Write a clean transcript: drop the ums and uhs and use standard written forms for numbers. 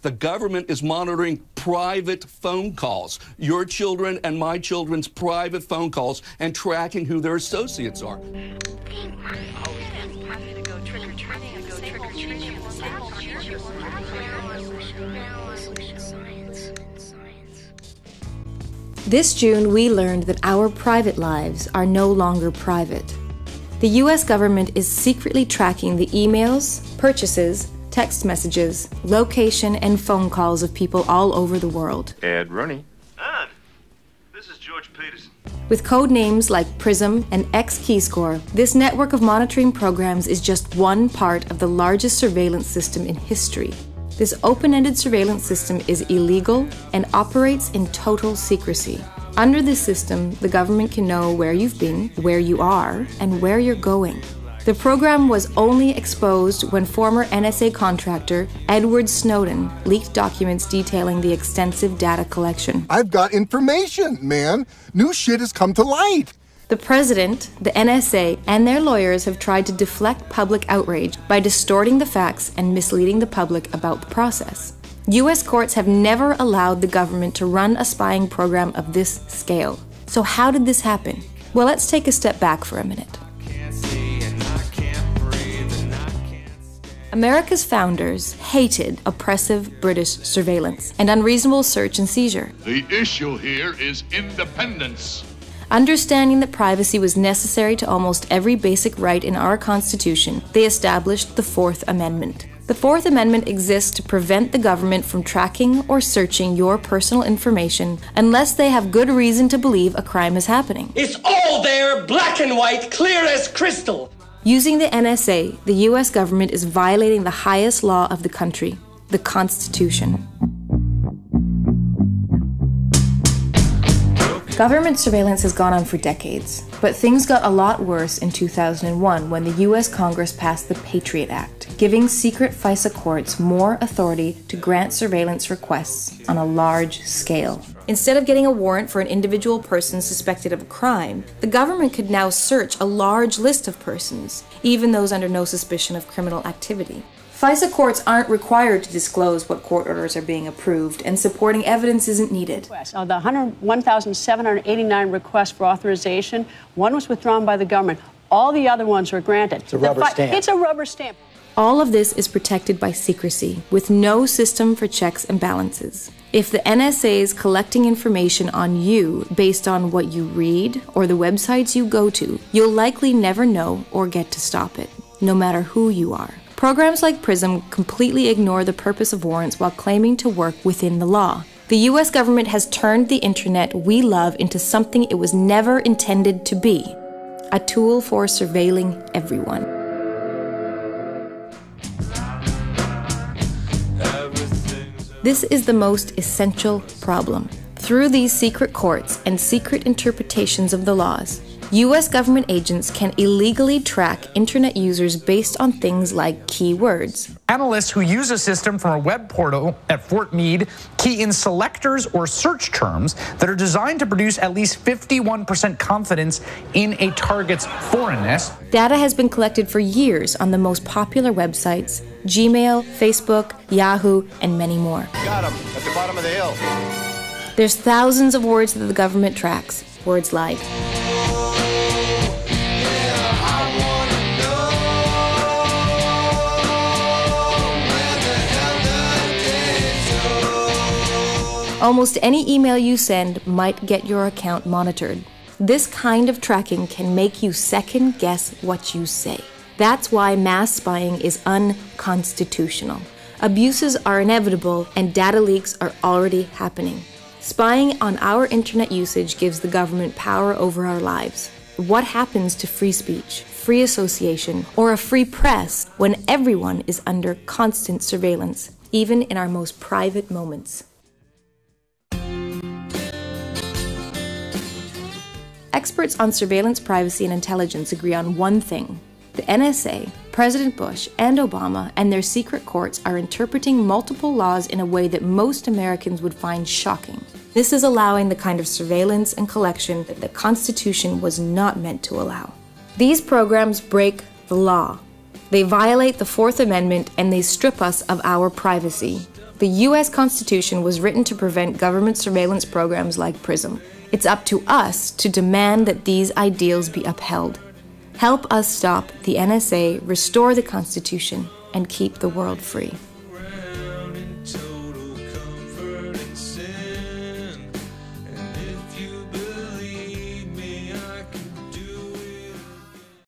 The government is monitoring private phone calls, your children and my children's private phone calls, and tracking who their associates are. This June, we learned that our private lives are no longer private. The U.S. government is secretly tracking the emails, purchases, text messages, location, and phone calls of people all over the world. Ed Rooney. Ann, this is George Peterson. With code names like PRISM and X-Keyscore, this network of monitoring programs is just one part of the largest surveillance system in history. This open-ended surveillance system is illegal and operates in total secrecy. Under this system, the government can know where you've been, where you are, and where you're going. The program was only exposed when former NSA contractor Edward Snowden leaked documents detailing the extensive data collection. I've got information, man. New shit has come to light. The president, the NSA, and their lawyers have tried to deflect public outrage by distorting the facts and misleading the public about the process. U.S. courts have never allowed the government to run a spying program of this scale. So how did this happen? Well, let's take a step back for a minute. America's founders hated oppressive British surveillance and unreasonable search and seizure. The issue here is independence. Understanding that privacy was necessary to almost every basic right in our Constitution, they established the Fourth Amendment. The Fourth Amendment exists to prevent the government from tracking or searching your personal information unless they have good reason to believe a crime is happening. It's all there, black and white, clear as crystal. Using the NSA, the U.S. government is violating the highest law of the country, the Constitution. Government surveillance has gone on for decades, but things got a lot worse in 2001 when the U.S. Congress passed the Patriot Act, giving secret FISA courts more authority to grant surveillance requests on a large scale. Instead of getting a warrant for an individual person suspected of a crime, the government could now search a large list of persons, even those under no suspicion of criminal activity. FISA courts aren't required to disclose what court orders are being approved, and supporting evidence isn't needed. Of the 1,789 requests for authorization, one was withdrawn by the government. All the other ones were granted. It's a rubber stamp. It's a rubber stamp. All of this is protected by secrecy, with no system for checks and balances. If the NSA is collecting information on you based on what you read or the websites you go to, you'll likely never know or get to stop it, no matter who you are. Programs like PRISM completely ignore the purpose of warrants while claiming to work within the law. The U.S. government has turned the internet we love into something it was never intended to be, a tool for surveilling everyone. This is the most essential problem. Through these secret courts and secret interpretations of the laws, U.S. government agents can illegally track internet users based on things like keywords. Analysts who use a system from a web portal at Fort Meade key in selectors or search terms that are designed to produce at least 51% confidence in a target's foreignness. Data has been collected for years on the most popular websites: Gmail, Facebook, Yahoo, and many more. Got him at the bottom of the hill. There's thousands of words that the government tracks. Words like almost any email you send might get your account monitored. This kind of tracking can make you second guess what you say. That's why mass spying is unconstitutional. Abuses are inevitable and data leaks are already happening. Spying on our internet usage gives the government power over our lives. What happens to free speech, free association, or a free press when everyone is under constant surveillance, even in our most private moments? Experts on surveillance, privacy, and intelligence agree on one thing. The NSA, President Bush, and Obama and their secret courts are interpreting multiple laws in a way that most Americans would find shocking. This is allowing the kind of surveillance and collection that the Constitution was not meant to allow. These programs break the law. They violate the Fourth Amendment and they strip us of our privacy. The U.S. Constitution was written to prevent government surveillance programs like PRISM. It's up to us to demand that these ideals be upheld. Help us stop the NSA, restore the Constitution, and keep the world free.